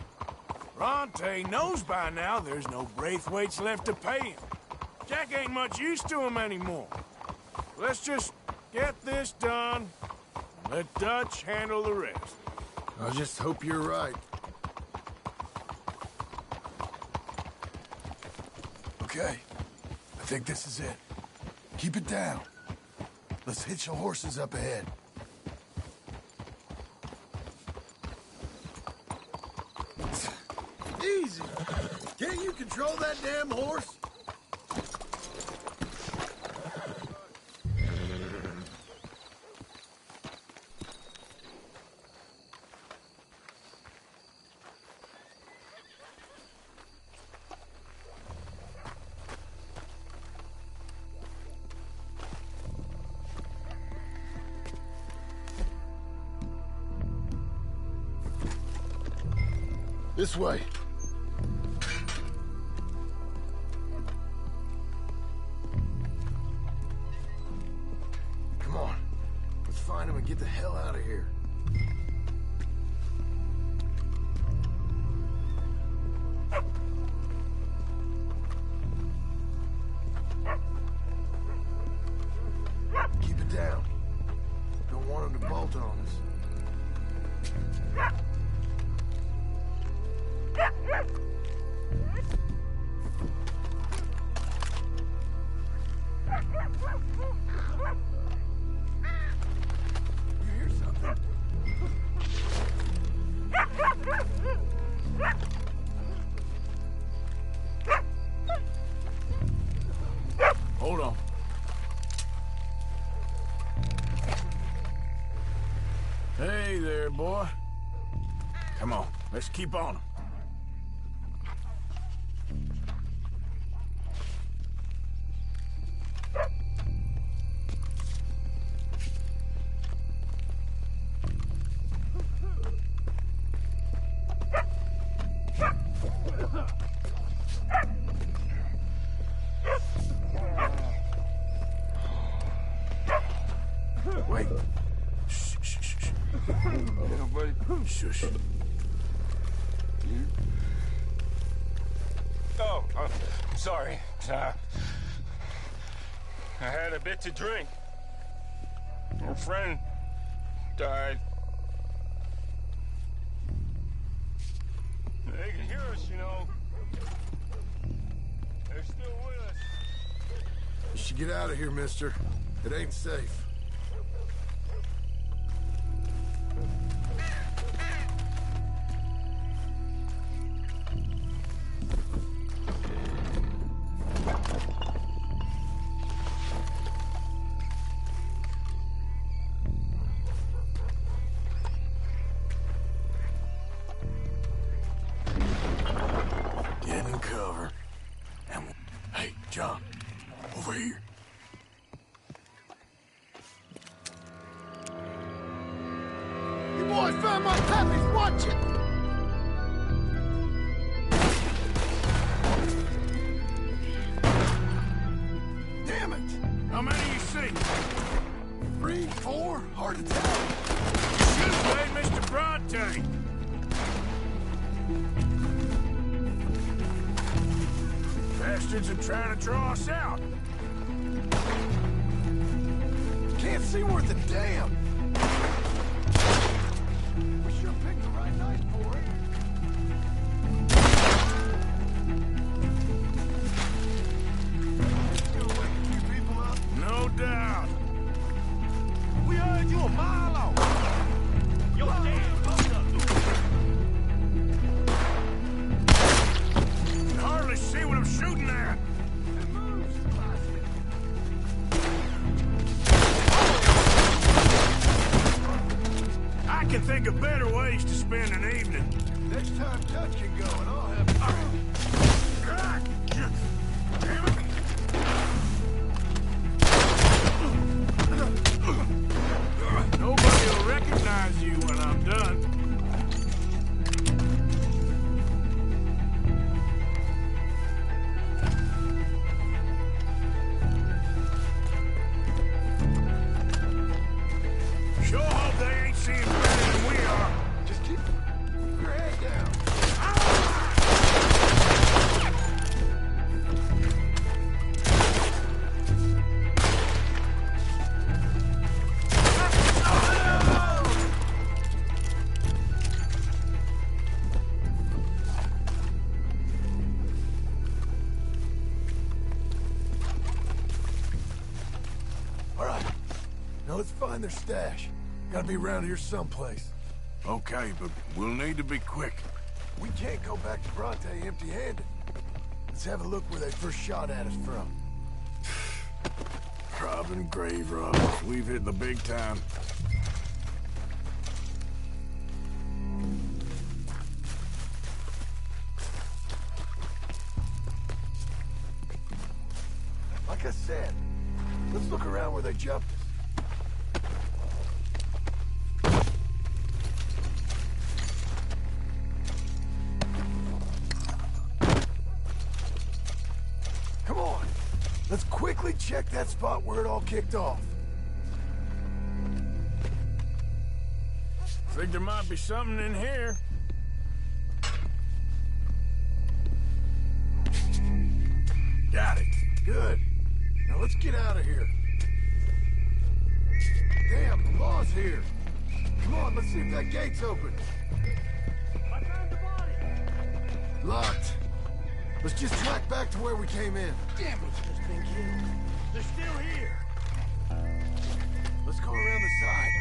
Bronte knows by now there's no Braithwaites left to pay him. Jack ain't much use to him anymore. Let's just get this done and let Dutch handle the rest. I just hope you're right. Okay, I think this is it. Keep it down. Let's hitch the horses up ahead. Easy. Can't you control that damn horse? This way. Come on. Let's find him and get the hell out of here. Keep it down. Don't want him to bolt on us. You hear something? Hold on. Hey there, boy. Come on, let's keep on 'em. Wait. Shh, shh, shh, shh. Shush. Oh, I'm sorry. I had a bit to drink. Your friend died. They can hear us, you know. They're still with us. You should get out of here, mister. It ain't safe. Get in cover. And hey, John, over here. You boys found my puppies. Watch it. Damn it! How many you see? 3, 4, hard to tell. Shoot, made Mr. Bronte. Bastards are trying to draw us out. Can't see worth a damn. We sure picked the right night for it. Still waking a few people up. No doubt. We heard you a mile off. Yo, damn, Can hardly see what I'm shooting at. It moves. I can think of better ways to spend an evening. Next time Dutch can go and I'll have Damn it. Nobody will recognize you when I'm done. Sure hope they ain't seeing better than we are. Just keep your head down. All right. Now let's find their stash. Gotta be around here someplace. Okay, but we'll need to be quick. We can't go back to Bronte empty-handed. Let's have a look where they first shot at us from. Robbing grave robbers. We've hit the big time. Like I said, let's look around where they jumped us. Let's quickly check that spot where it all kicked off. Think there might be something in here. Got it. Good. Now let's get out of here. Damn, the law's here. Come on, let's see if that gate's open. I found the body. Locked. Let's just track back to where we came in. Damn, it's just been killed. They're still here. Let's go around the side.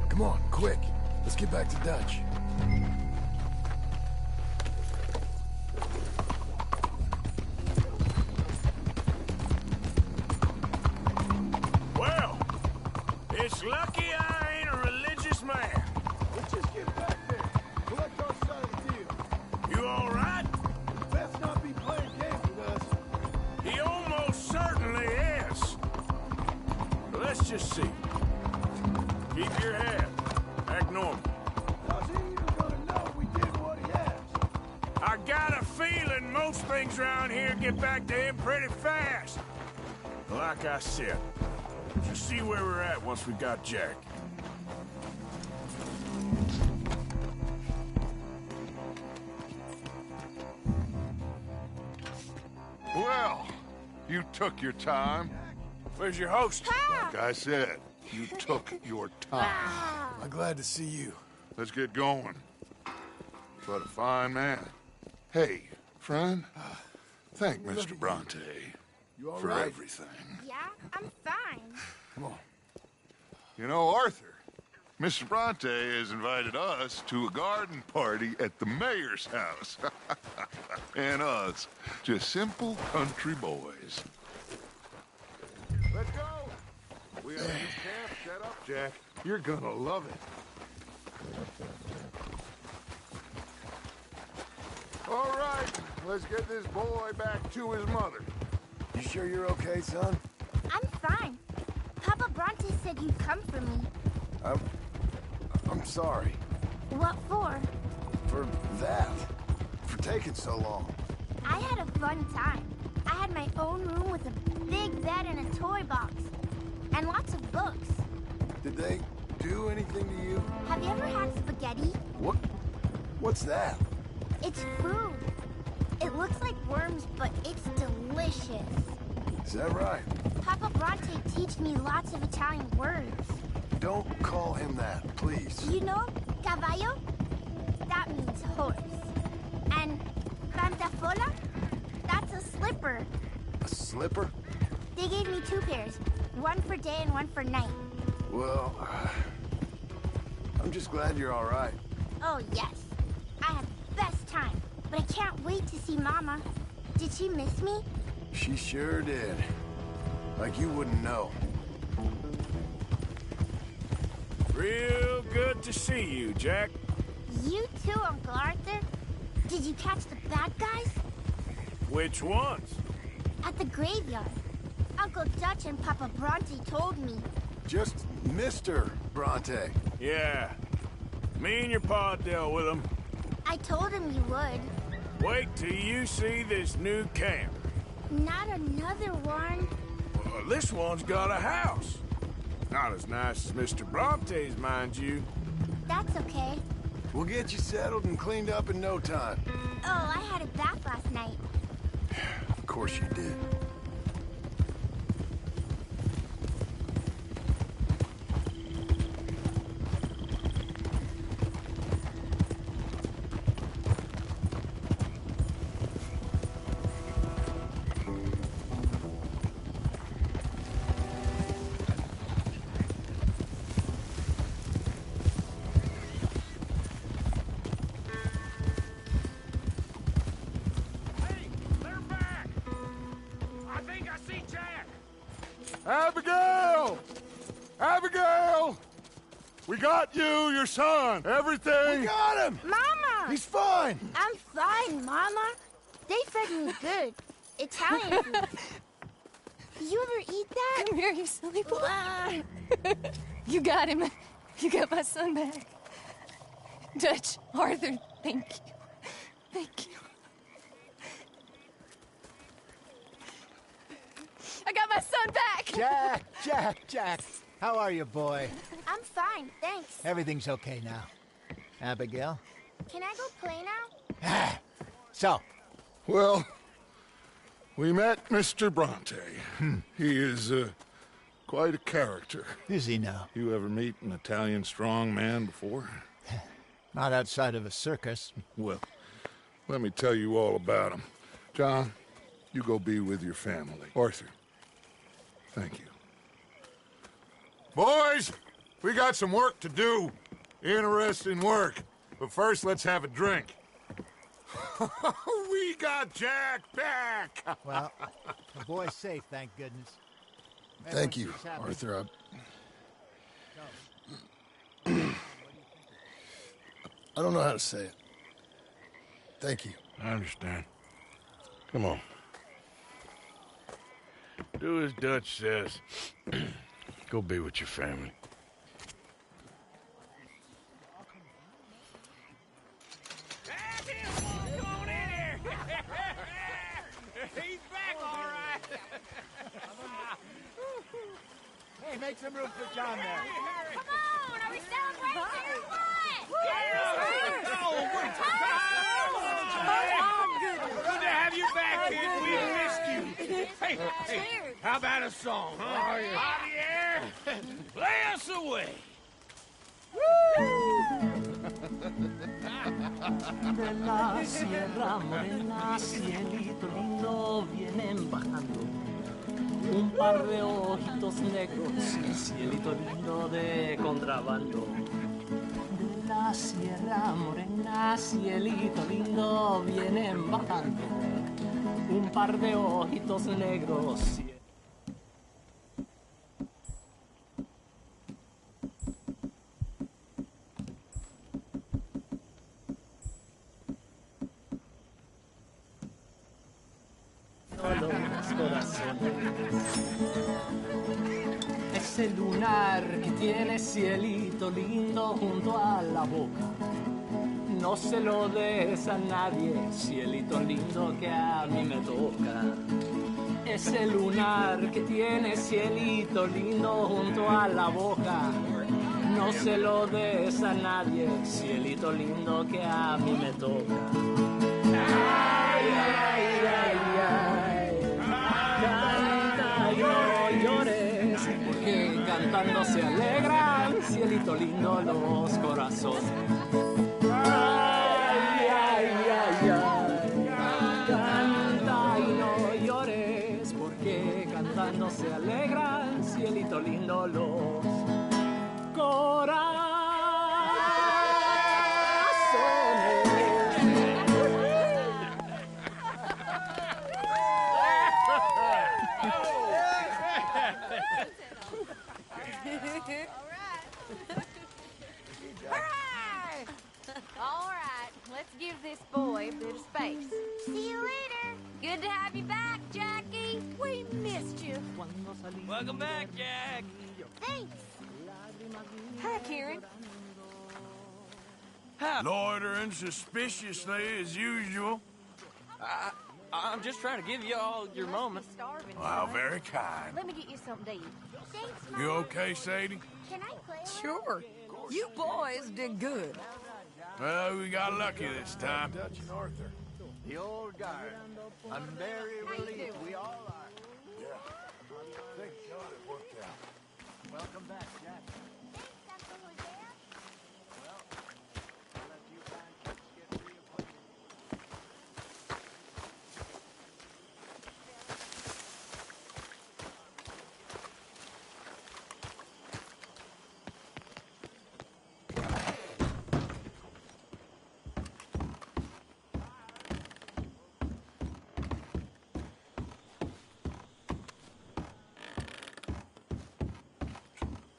Come on, quick. Let's get back to Dutch. Well, it's lucky I ain't a religious man. Let's just get back there. Collect our side of the deal. You all right? Best not be playing games with us. He almost certainly is. Let's just see. Keep your head. Act normal. How's he even gonna know we did what he asked? I got a feeling most things around here get back to him pretty fast. Like I said, just see where we're at once we got Jack. Well, you took your time. Where's your host? Like I said, you took your time. I'm glad to see you. Let's get going. What a fine man. Hey, friend, thank Mr. Bronte for right? everything. Yeah, I'm fine. Come on. You know, Arthur, Mr. Bronte has invited us to a garden party at the mayor's house. And us, just simple country boys. Let's go. We have a new camp set up, Jack. You're gonna love it. All right, let's get this boy back to his mother. You sure you're okay, son? I'm fine. Papa Bronte said you'd come for me. I'm sorry. What for? For that. For taking so long. I had a fun time. I had my own room with a big bed and a toy box. And lots of books. Did they do anything to you? Have you ever had spaghetti? What's that? It's food. It looks like worms, but it's delicious. Is that right? Papa Bronte teach me lots of Italian words. Don't call him that, please. You know, caballo? That means horse. And pantafola? That's a slipper. A slipper? They gave me 2 pairs. One for day and one for night. Well, I'm just glad you're all right. Oh, yes. I had the best time. But I can't wait to see Mama. Did she miss me? She sure did. Like you wouldn't know. Real good to see you, Jack. You too, Uncle Arthur. Did you catch the bad guys? Which ones? At the graveyard. Uncle Dutch and Papa Bronte told me. Just Mr. Bronte. Yeah. Me and your pa dealt with him. I told him you would. Wait till you see this new camp. Not another one. Well, this one's got a house. Not as nice as Mr. Bronte's, mind you. That's okay. We'll get you settled and cleaned up in no time. Oh, I had a bath last night. Of course you did. Abigail! Abigail! We got you, your son, everything. We got him! Mama! He's fine! I'm fine, Mama. They fed me good. Italian food. Did you ever eat that? Come here, you silly boy. You got him. You got my son back. Dutch, Arthur, thank you. Thank you. I got my son back! Jack. How are you, boy? I'm fine, thanks. Everything's okay now. Abigail? Can I go play now? So? Well, we met Mr. Bronte. He is quite a character. Is he now? You ever meet an Italian strong man before? Not outside of a circus. Well, let me tell you all about him. John, you go be with your family. Arthur, thank you. Boys, we got some work to do. Interesting work. But first, let's have a drink. We got Jack back! Well, the boy's safe, thank goodness. Thank you, Arthur. I don't know how to say it. Thank you. I understand. Come on. Do as Dutch says. Go be with your family. He's back, all right. Hey, make some room for John there. Come on, are we celebrating or what? Good to have you back, kid. We missed you. Hey, how about a song, huh? Javier, play us away. De la sierra morena, cielito lindo, vienen bajando un par de ojitos negros, cielito lindo de contrabando. De la sierra morena, cielito lindo, vienen bajando un par de ojitos negros. Ese lunar que tiene cielito lindo junto a la boca, no se lo des a nadie, cielito lindo que a mí me toca. Ese lunar que tiene cielito lindo junto a la boca, no se lo des a nadie, cielito lindo que a mí me toca. Ay, ay, ay, ay, canta y no llores, porque cantando se alegran, cielito lindo, los corazones. Ay, ay, ay, ay, canta y no llores, porque cantando se alegran, cielito lindo, los corazones. All right, let's give this boy a bit of space. See you later. Good to have you back, Jackie. We missed you. Welcome back, Jack. Thanks. Hi, Kieran. Loitering suspiciously as usual. I'm just trying to give you all your moment. Wow, very kind. Let me get you something to eat. Thanks, Mom. You okay, Sadie? Can I play? Sure. You boys did good. Well, we got lucky this time. Dutch and Arthur. The old guard. I'm very relieved we all are. Yeah. Thank God it worked out. Welcome back, Jack. Thanks, Uncle Hosea. Well, I'll let you fine folks get reacquainted.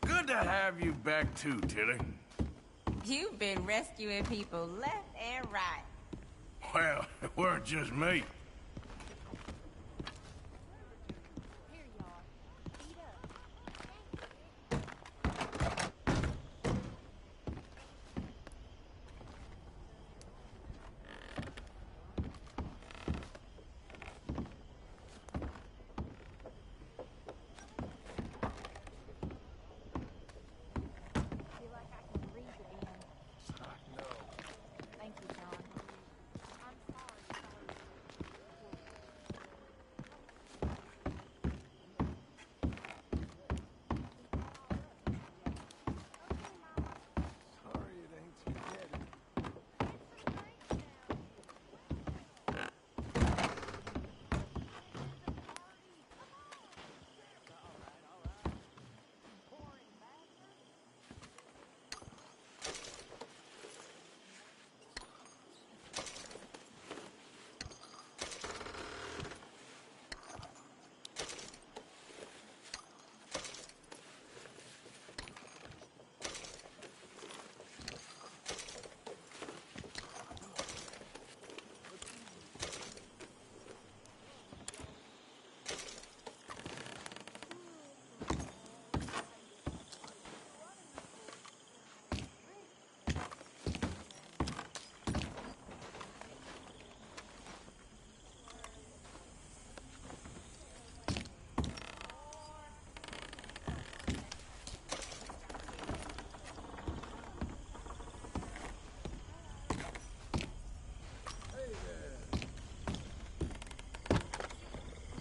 Good to have you back too, Tilly. You've been rescuing people left and right. Well, it weren't just me.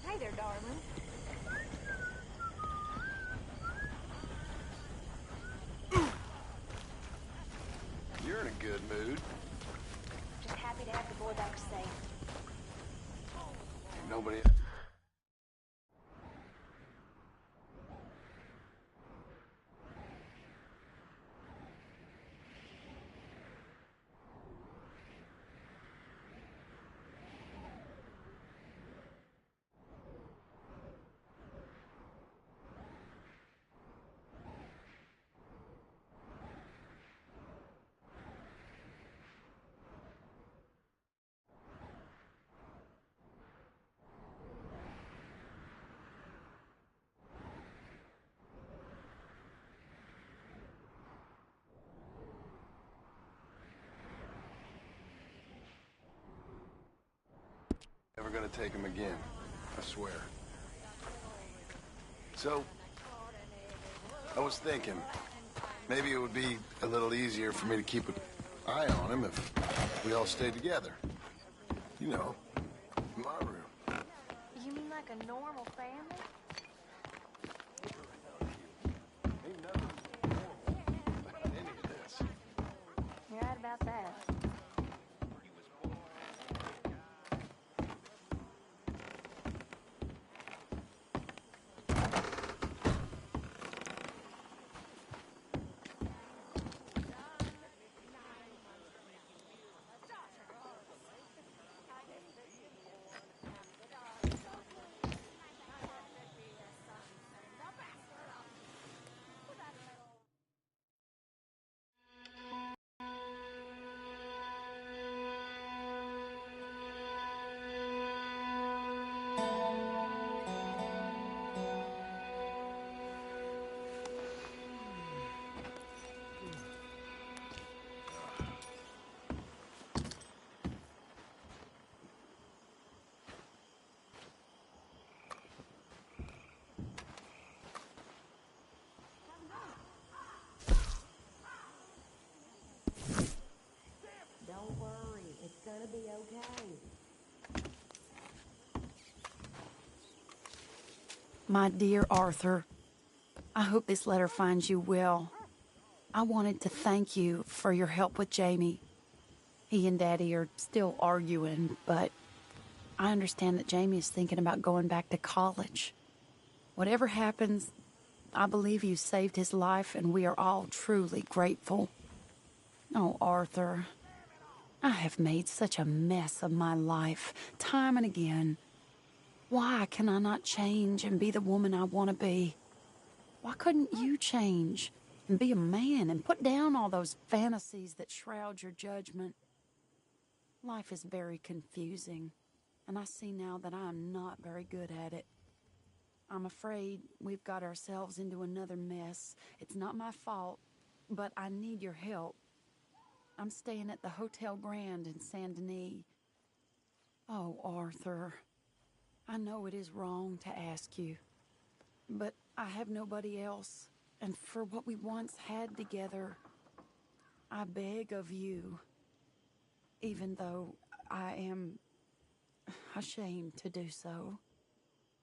Hey there, darling. You're in a good mood. Just happy to have the boy back safe. Nobody. Never gonna take him again. I swear. So, I was thinking, maybe it would be a little easier for me to keep an eye on him if we all stayed together. You know, in my room. You mean like a normal family? Ain't nothing normal about any of this. You're right about that. My dear Arthur, I hope this letter finds you well. I wanted to thank you for your help with Jamie. He and Daddy are still arguing, but I understand that Jamie is thinking about going back to college. Whatever happens, I believe you saved his life, and we are all truly grateful. Oh, Arthur, I have made such a mess of my life, time and again. Why can I not change and be the woman I want to be? Why couldn't you change and be a man and put down all those fantasies that shroud your judgment? Life is very confusing, and I see now that I am not very good at it. I'm afraid we've got ourselves into another mess. It's not my fault, but I need your help. I'm staying at the Hotel Grand in Saint Denis. Oh, Arthur, I know it is wrong to ask you, but I have nobody else, and for what we once had together, I beg of you, even though I am ashamed to do so.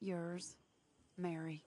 Yours, Mary.